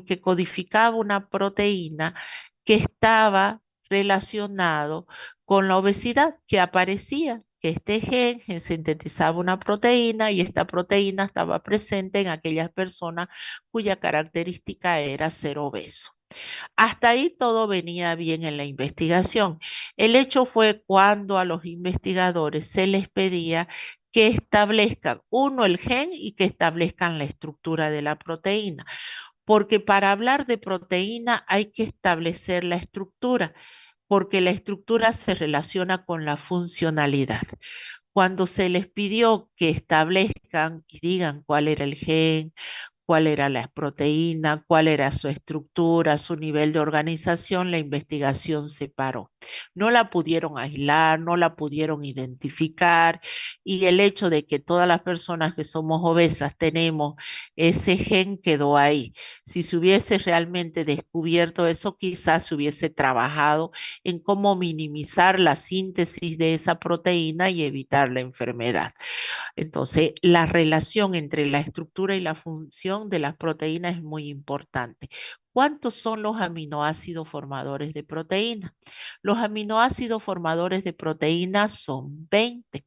que codificaba una proteína que estaba relacionado con la obesidad, que aparecía que este gen sintetizaba una proteína y esta proteína estaba presente en aquellas personas cuya característica era ser obeso. Hasta ahí todo venía bien en la investigación. El hecho fue cuando a los investigadores se les pedía que establezcan, uno, el gen y que establezcan la estructura de la proteína, porque para hablar de proteína hay que establecer la estructura, porque la estructura se relaciona con la funcionalidad. Cuando se les pidió que establezcan y digan cuál era el gen, cuál era la proteína, cuál era su estructura, su nivel de organización, la investigación se paró. No la pudieron aislar, no la pudieron identificar y el hecho de que todas las personas que somos obesas tenemos ese gen quedó ahí. Si se hubiese realmente descubierto eso, quizás se hubiese trabajado en cómo minimizar la síntesis de esa proteína y evitar la enfermedad. Entonces, la relación entre la estructura y la función de las proteínas es muy importante. ¿Cuántos son los aminoácidos formadores de proteína? Los aminoácidos formadores de proteína son 20.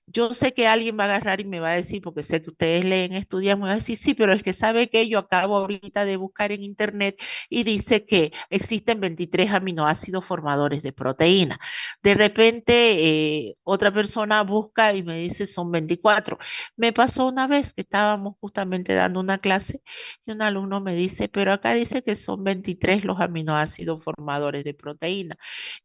Yo sé que alguien va a agarrar y me va a decir, porque sé que ustedes leen, estudian, me va a decir, sí, pero es que sabe que yo acabo ahorita de buscar en internet y dice que existen 23 aminoácidos formadores de proteína. De repente, otra persona busca y me dice, son 24. Me pasó una vez que estábamos justamente dando una clase y un alumno me dice, pero acá dice que son 23 los aminoácidos formadores de proteína.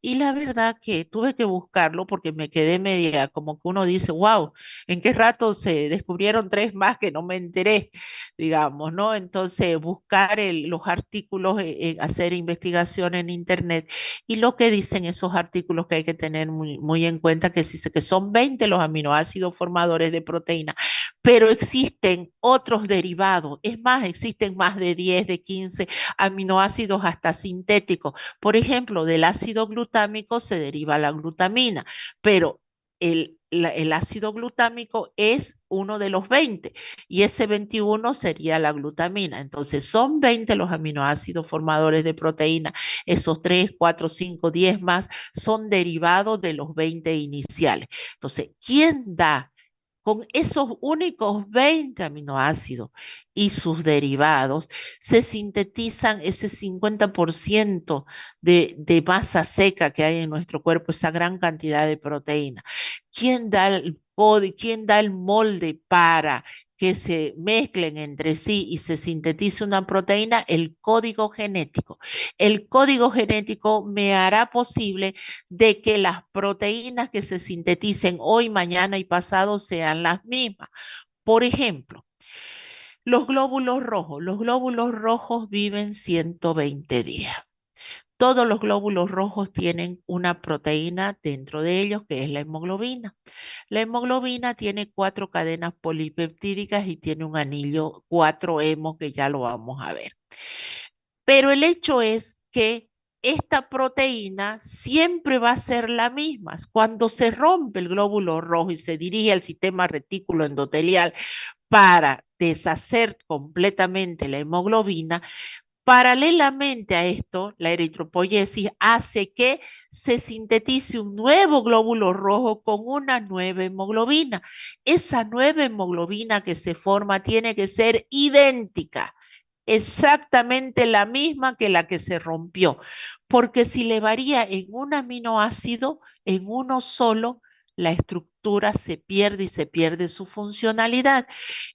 Y la verdad que tuve que buscarlo porque me quedé media, como que uno dice, wow, ¿en qué rato se descubrieron tres más que no me enteré? Digamos, ¿no? Entonces, buscar los artículos, hacer investigación en internet y lo que dicen esos artículos que hay que tener muy, muy en cuenta, que dice que son 20 los aminoácidos formadores de proteína, pero existen otros derivados, es más, existen más de 10, de 15 aminoácidos hasta sintéticos. Por ejemplo, del ácido glutámico se deriva la glutamina, pero el ácido glutámico es uno de los 20 y ese 21 sería la glutamina. Entonces, son 20 los aminoácidos formadores de proteína. Esos 3, 4, 5, 10 más son derivados de los 20 iniciales. Entonces, ¿quién da con esos únicos 20 aminoácidos y sus derivados? Se sintetizan ese 50% de masa seca que hay en nuestro cuerpo, esa gran cantidad de proteína. ¿Quién da el quién da el molde para que se mezclen entre sí y se sintetice una proteína? El código genético. El código genético me hará posible de que las proteínas que se sinteticen hoy, mañana y pasado sean las mismas. Por ejemplo, los glóbulos rojos. Los glóbulos rojos viven 120 días. Todos los glóbulos rojos tienen una proteína dentro de ellos que es la hemoglobina. La hemoglobina tiene 4 cadenas polipeptídicas y tiene un anillo 4 hemos que ya lo vamos a ver. Pero el hecho es que esta proteína siempre va a ser la misma. Cuando se rompe el glóbulo rojo y se dirige al sistema retículo endotelial para deshacer completamente la hemoglobina, paralelamente a esto, la eritropoyesis hace que se sintetice un nuevo glóbulo rojo con una nueva hemoglobina. Esa nueva hemoglobina que se forma tiene que ser idéntica, exactamente la misma que la que se rompió, porque si le varía en un aminoácido, en uno solo, la estructura se pierde y se pierde su funcionalidad.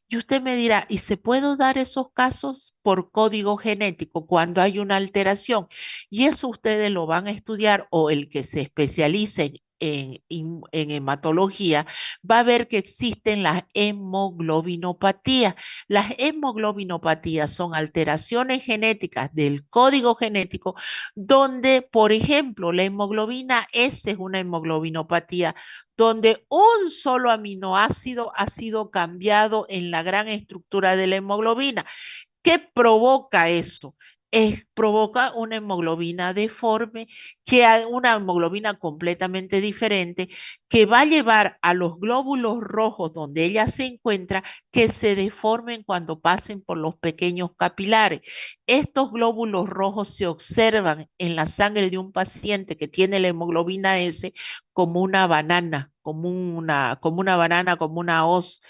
Y usted me dirá, ¿y se puede dar esos casos por código genético cuando hay una alteración? Y eso ustedes lo van a estudiar o el que se especialice en hematología, va a ver que existen las hemoglobinopatías. Las hemoglobinopatías son alteraciones genéticas del código genético donde, por ejemplo, la hemoglobina S es una hemoglobinopatía donde un solo aminoácido ha sido cambiado en la gran estructura de la hemoglobina. ¿Qué provoca eso? Provoca una hemoglobina deforme, una hemoglobina completamente diferente, que va a llevar a los glóbulos rojos donde ella se encuentra que se deformen cuando pasen por los pequeños capilares. Estos glóbulos rojos se observan en la sangre de un paciente que tiene la hemoglobina S como una banana, como una banana, como una hoz.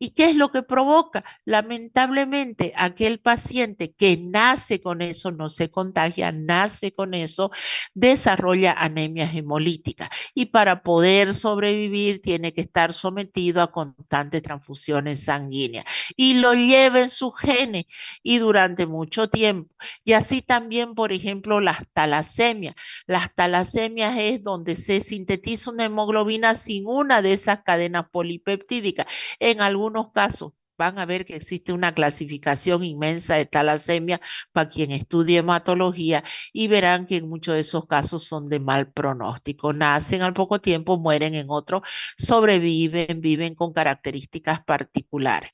¿Y qué es lo que provoca? Lamentablemente, aquel paciente que nace con eso, no se contagia, nace con eso, desarrolla anemia hemolítica y para poder sobrevivir tiene que estar sometido a constantes transfusiones sanguíneas y lo lleva en sus genes y durante mucho tiempo. Y así también, por ejemplo, las talasemias. Las talasemias es donde se sintetiza una hemoglobina sin una de esas cadenas polipeptídicas. En algunos casos van a ver que existe una clasificación inmensa de talasemia para quien estudie hematología y verán que en muchos de esos casos son de mal pronóstico. Nacen al poco tiempo, mueren en otro, sobreviven, viven con características particulares.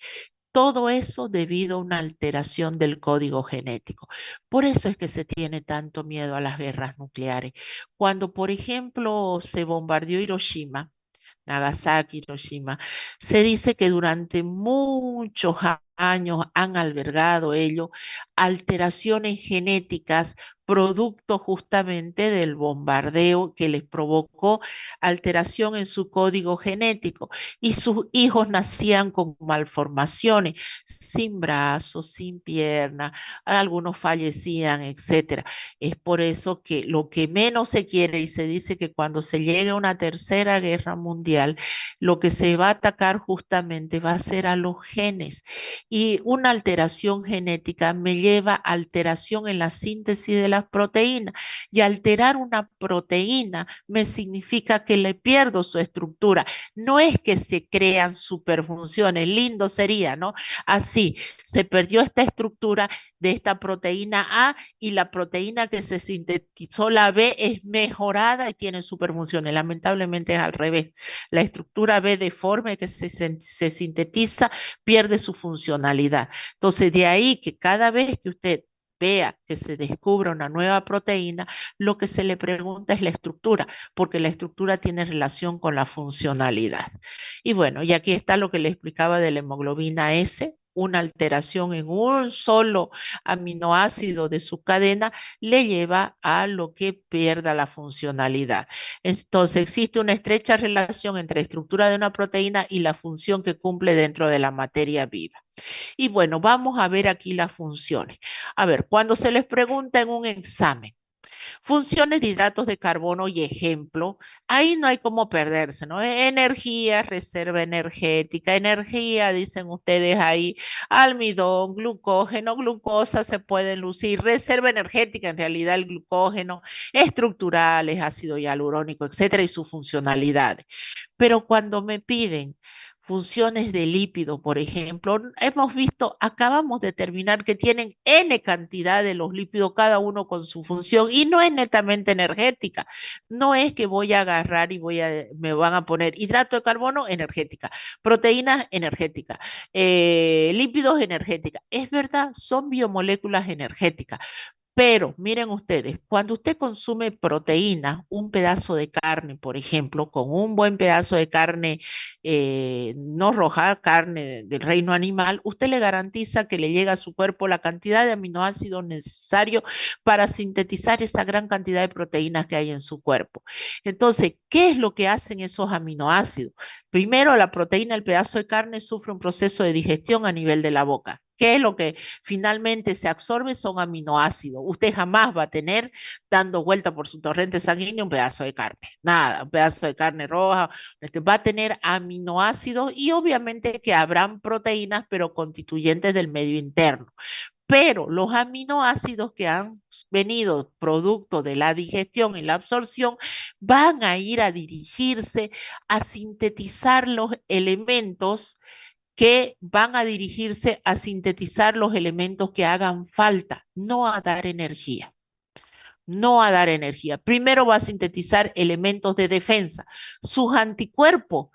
Todo eso debido a una alteración del código genético. Por eso es que se tiene tanto miedo a las guerras nucleares. Cuando, por ejemplo, se bombardeó Hiroshima, Nagasaki, Hiroshima. Se dice que durante muchos años han albergado ellos alteraciones genéticas producto justamente del bombardeo que les provocó alteración en su código genético y sus hijos nacían con malformaciones, sin brazos, sin piernas, algunos fallecían, etcétera. Es por eso que lo que menos se quiere y se dice que cuando se llegue a una tercera guerra mundial, lo que se va a atacar justamente va a ser a los genes. Y una alteración genética me lleva a alteración en la síntesis de las proteínas. Y alterar una proteína me significa que le pierdo su estructura. No es que se crean superfunciones, lindo sería, ¿no? Así, se perdió esta estructura de esta proteína A y la proteína que se sintetizó, la B, es mejorada y tiene superfunciones. Lamentablemente es al revés. La estructura B deforme que se sintetiza pierde su funcionalidad. Entonces, de ahí que cada vez que usted vea que se descubre una nueva proteína, lo que se le pregunta es la estructura, porque la estructura tiene relación con la funcionalidad. Y bueno, y aquí está lo que le explicaba de la hemoglobina S, una alteración en un solo aminoácido de su cadena le lleva a lo que pierda la funcionalidad. Entonces, existe una estrecha relación entre la estructura de una proteína y la función que cumple dentro de la materia viva. Y bueno, vamos a ver aquí las funciones. A ver, cuando se les pregunta en un examen, funciones de hidratos de carbono y ejemplo, ahí no hay cómo perderse, ¿no? Energía, reserva energética, energía, dicen ustedes ahí, almidón, glucógeno, glucosa se pueden lucir, reserva energética, en realidad el glucógeno, estructurales, ácido hialurónico, etcétera, y sus funcionalidades. Pero cuando me piden funciones de lípido, por ejemplo, hemos visto, acabamos de determinar que tienen N cantidad de los lípidos, cada uno con su función, y no es netamente energética. No es que voy a agarrar y me van a poner hidrato de carbono energética, proteínas energéticas, lípidos energéticas. Es verdad, son biomoléculas energéticas, pero miren ustedes, cuando usted consume proteína, un pedazo de carne, por ejemplo, con un buen pedazo de carne no roja, carne del reino animal, usted le garantiza que le llega a su cuerpo la cantidad de aminoácidos necesarios para sintetizar esa gran cantidad de proteínas que hay en su cuerpo. Entonces, ¿qué es lo que hacen esos aminoácidos? Primero, la proteína, el pedazo de carne, sufre un proceso de digestión a nivel de la boca. ¿Qué es lo que finalmente se absorbe? Son aminoácidos. Usted jamás va a tener dando vuelta por su torrente sanguíneo un pedazo de carne. Nada, un pedazo de carne roja. Va a tener aminoácidos y obviamente que habrán proteínas, pero constituyentes del medio interno. pero los aminoácidos que han venido producto de la digestión y la absorción van a ir a dirigirse a sintetizar los elementos que van a dirigirse a sintetizar los elementos que hagan falta, no a dar energía. No a dar energía. Primero va a sintetizar elementos de defensa. Sus anticuerpos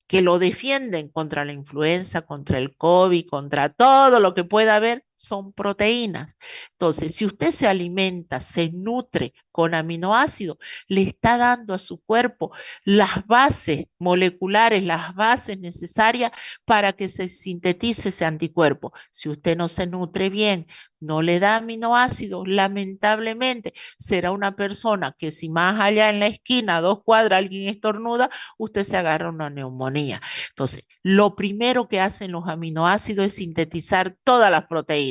que lo defienden contra la influenza, contra el COVID, contra todo lo que pueda haber, son proteínas. Entonces, si usted se alimenta, se nutre con aminoácidos, le está dando a su cuerpo las bases moleculares, las bases necesarias para que se sintetice ese anticuerpo. Si usted no se nutre bien, no le da aminoácidos, lamentablemente será una persona que si más allá en la esquina, a 2 cuadras, alguien estornuda, usted se agarra una neumonía. Entonces, lo primero que hacen los aminoácidos es sintetizar todas las proteínas.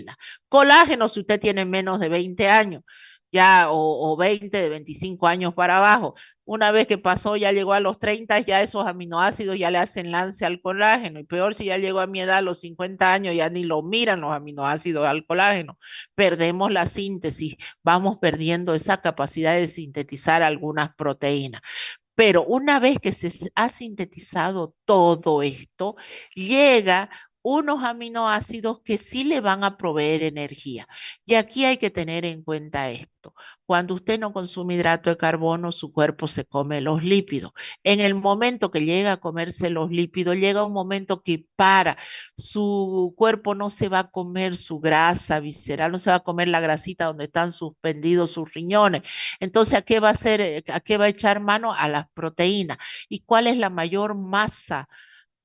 Colágeno, si usted tiene menos de 20 años, ya, o 20, de 25 años para abajo. Una vez que pasó, ya llegó a los 30, ya esos aminoácidos ya le hacen lance al colágeno. Y peor si ya llegó a mi edad, a los 50 años, ya ni lo miran los aminoácidos al colágeno. Perdemos la síntesis, vamos perdiendo esa capacidad de sintetizar algunas proteínas. Pero una vez que se ha sintetizado todo esto, llega unos aminoácidos que sí le van a proveer energía. Y aquí hay que tener en cuenta esto. Cuando usted no consume hidrato de carbono, su cuerpo se come los lípidos. En el momento que llega a comerse los lípidos, llega un momento que para. Su cuerpo no se va a comer su grasa visceral, no se va a comer la grasita donde están suspendidos sus riñones. Entonces, ¿a qué va a hacer, a qué va a echar mano? A las proteínas. ¿Y cuál es la mayor masa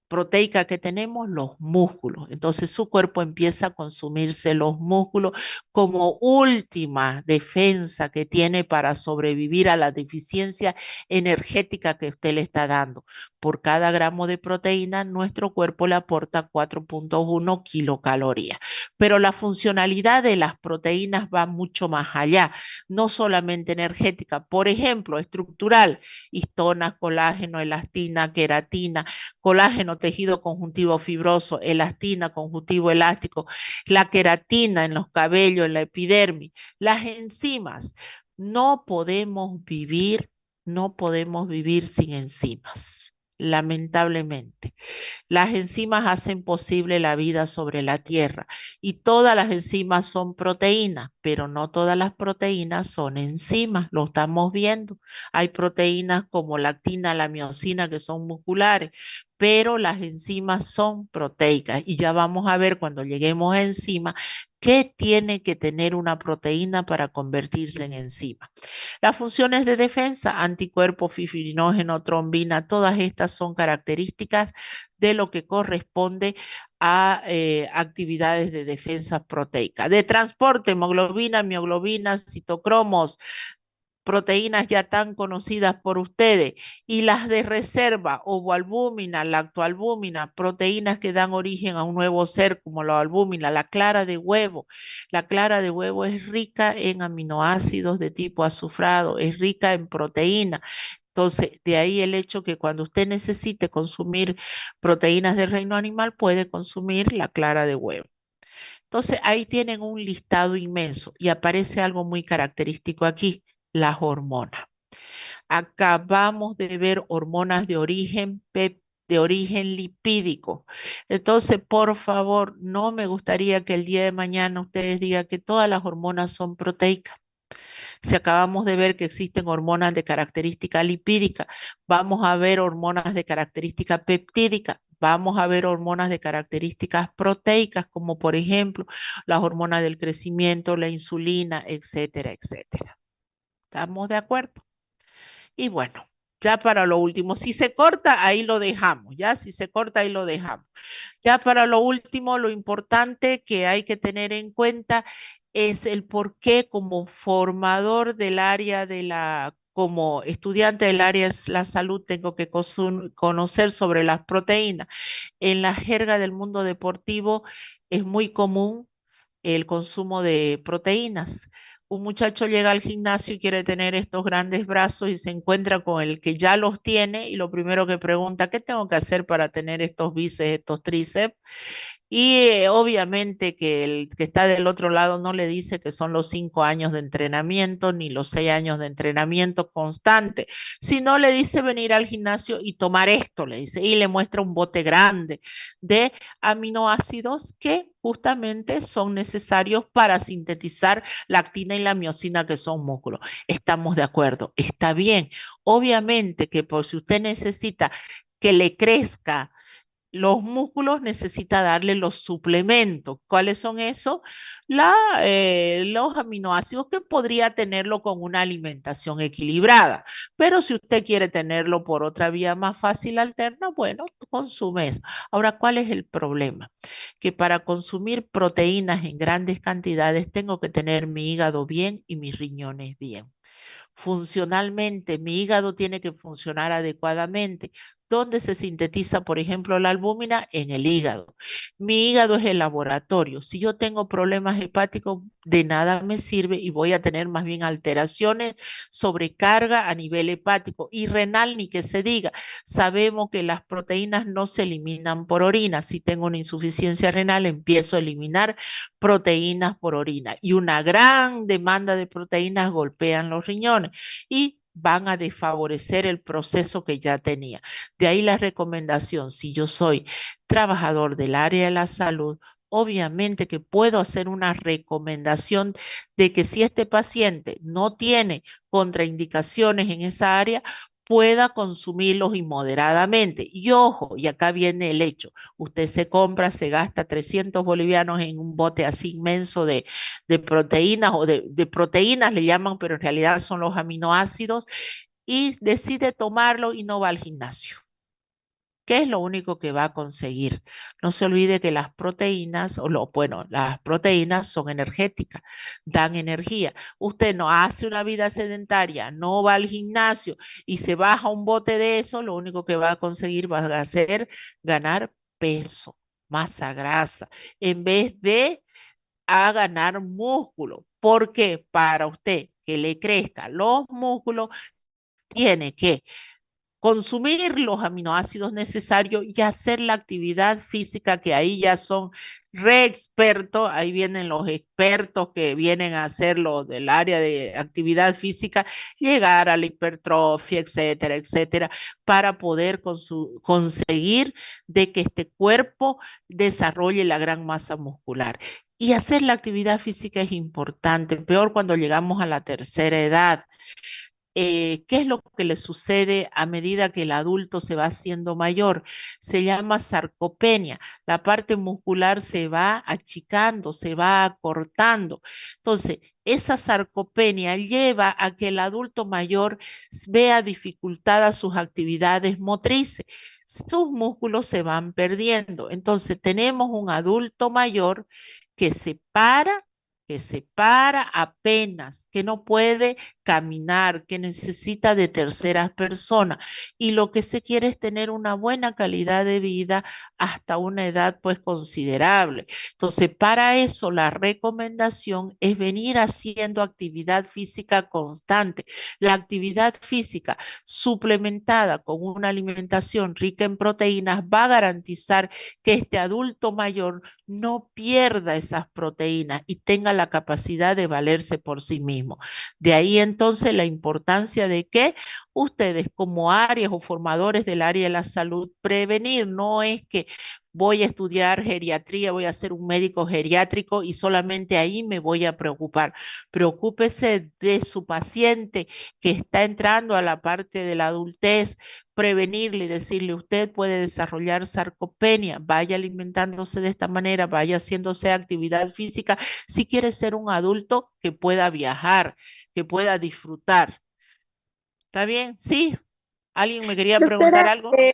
proteica que tenemos? Los músculos. Entonces su cuerpo empieza a consumirse los músculos como última defensa que tiene para sobrevivir a la deficiencia energética que usted le está dando. Por cada gramo de proteína, nuestro cuerpo le aporta 4.1 kilocalorías. Pero la funcionalidad de las proteínas va mucho más allá, no solamente energética, por ejemplo, estructural, histonas, colágeno, elastina, queratina, colágeno, tejido conjuntivo fibroso, elastina, conjuntivo elástico, la queratina en los cabellos, en la epidermis, las enzimas. No podemos vivir, no podemos vivir sin enzimas, lamentablemente. Las enzimas hacen posible la vida sobre la Tierra y todas las enzimas son proteínas, pero no todas las proteínas son enzimas, lo estamos viendo. Hay proteínas como la actina, la miosina que son musculares, pero las enzimas son proteicas y ya vamos a ver cuando lleguemos a enzimas qué tiene que tener una proteína para convertirse en enzima. Las funciones de defensa, anticuerpos, fibrinógeno, trombina, todas estas son características de lo que corresponde a actividades de defensa proteica. De transporte, hemoglobina, mioglobina, citocromos, proteínas ya tan conocidas por ustedes, y las de reserva, ovoalbúmina, lactoalbúmina, proteínas que dan origen a un nuevo ser como la albúmina, la clara de huevo. La clara de huevo es rica en aminoácidos de tipo azufrado, es rica en proteína. Entonces, de ahí el hecho que cuando usted necesite consumir proteínas del reino animal, puede consumir la clara de huevo. Entonces, ahí tienen un listado inmenso y aparece algo muy característico aquí, las hormonas. Acabamos de ver hormonas de origen de origen lipídico. Entonces, por favor, no me gustaría que el día de mañana ustedes digan que todas las hormonas son proteicas. Si acabamos de ver que existen hormonas de característica lipídica, vamos a ver hormonas de característica peptídica, vamos a ver hormonas de características proteicas, como por ejemplo las hormonas del crecimiento, la insulina, etcétera, etcétera. ¿Estamos de acuerdo? Y bueno, ya para lo último, si se corta, ahí lo dejamos, ya, si se corta, ahí lo dejamos. Ya para lo último, lo importante que hay que tener en cuenta es el por qué como formador del área de como estudiante del área de la salud, tengo que conocer sobre las proteínas. En la jerga del mundo deportivo es muy común el consumo de proteínas. Un muchacho llega al gimnasio y quiere tener estos grandes brazos y se encuentra con el que ya los tiene y lo primero que pregunta, ¿qué tengo que hacer para tener estos bíceps, estos tríceps? Y obviamente que el que está del otro lado no le dice que son los 5 años de entrenamiento ni los 6 años de entrenamiento constante, sino le dice venir al gimnasio y tomar esto, le dice, y le muestra un bote grande de aminoácidos que justamente son necesarios para sintetizar la actina y la miocina que son músculos. Estamos de acuerdo, está bien. Obviamente que por si usted necesita que le crezca los músculos, necesita darle los suplementos. ¿Cuáles son esos? Los aminoácidos que podría tenerlo con una alimentación equilibrada. Pero si usted quiere tenerlo por otra vía más fácil alterna, bueno, consume eso. Ahora, ¿cuál es el problema? Que para consumir proteínas en grandes cantidades tengo que tener mi hígado bien y mis riñones bien. Funcionalmente, mi hígado tiene que funcionar adecuadamente. ¿Dónde se sintetiza, por ejemplo, la albúmina? En el hígado. Mi hígado es el laboratorio. Si yo tengo problemas hepáticos, de nada me sirve y voy a tener más bien alteraciones, sobrecarga a nivel hepático y renal, ni que se diga. Sabemos que las proteínas no se eliminan por orina. Si tengo una insuficiencia renal, empiezo a eliminar proteínas por orina y una gran demanda de proteínas golpean los riñones y van a desfavorecer el proceso que ya tenía. De ahí la recomendación, si yo soy trabajador del área de la salud, obviamente que puedo hacer una recomendación de que si este paciente no tiene contraindicaciones en esa área, pueda consumirlos inmoderadamente. Y ojo, y acá viene el hecho, usted se compra, se gasta 300 bolivianos en un bote así inmenso de proteínas o de proteínas le llaman, pero en realidad son los aminoácidos y decide tomarlo y no va al gimnasio. ¿Qué es lo único que va a conseguir? No se olvide que las proteínas, bueno, las proteínas son energéticas, dan energía. Usted no hace una vida sedentaria, no va al gimnasio y se baja un bote de eso, lo único que va a conseguir va a ser ganar peso, masa grasa, en vez de a ganar músculo. Porque para usted que le crezcan los músculos, tiene que consumir los aminoácidos necesarios y hacer la actividad física, que ahí ya son re expertos, ahí vienen los expertos que vienen a hacerlo del área de actividad física, llegar a la hipertrofia, etcétera, etcétera, para poder conseguir de que este cuerpo desarrolle la gran masa muscular. Y hacer la actividad física es importante, peor cuando llegamos a la tercera edad. ¿Qué es lo que le sucede a medida que el adulto se va haciendo mayor? Se llama sarcopenia. La parte muscular se va achicando, se va acortando. Entonces, esa sarcopenia lleva a que el adulto mayor vea dificultadas sus actividades motrices. Sus músculos se van perdiendo. Entonces, tenemos un adulto mayor que se para apenas, que no puede caminar, que necesita de terceras personas. Y lo que se quiere es tener una buena calidad de vida hasta una edad pues considerable. Entonces, para eso la recomendación es venir haciendo actividad física constante. La actividad física suplementada con una alimentación rica en proteínas va a garantizar que este adulto mayor no pierda esas proteínas y tenga la capacidad de valerse por sí mismo. De ahí entonces la importancia de que ustedes como áreas o formadores del área de la salud prevenir, no es que voy a estudiar geriatría, voy a ser un médico geriátrico y solamente ahí me voy a preocupar. Preocúpese de su paciente que está entrando a la parte de la adultez, prevenirle y decirle, usted puede desarrollar sarcopenia, vaya alimentándose de esta manera, vaya haciéndose actividad física si quiere ser un adulto que pueda viajar, que pueda disfrutar. ¿Está bien? Sí. ¿Alguien me quería preguntar Doctora, algo? Sí.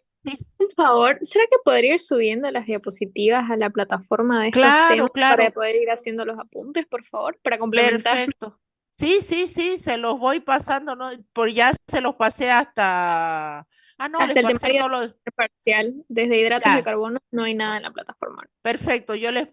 un favor, ¿será que podría ir subiendo las diapositivas a la plataforma de estos Claro, temas para claro. poder ir haciendo los apuntes, por favor, para complementar? Perfecto. Sí, sí, sí, se los voy pasando, ¿no? Por ya se los pasé Ah, no, les Hasta el pasé temario todo lo... parcial, desde hidratos de Ya, carbono, no hay nada en la plataforma. perfecto, yo les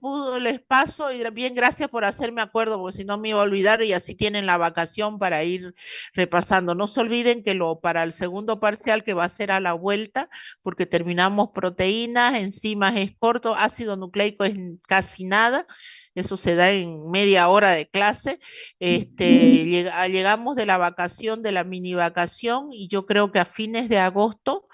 paso y bien, gracias por hacerme acuerdo, porque si no me iba a olvidar y así tienen la vacación para ir repasando. No se olviden que para el segundo parcial que va a ser a la vuelta, porque terminamos proteínas, enzimas es corto, ácido nucleico es casi nada. Eso se da en media hora de clase. Llegamos de la vacación, de la mini vacación, y yo creo que a finales de agosto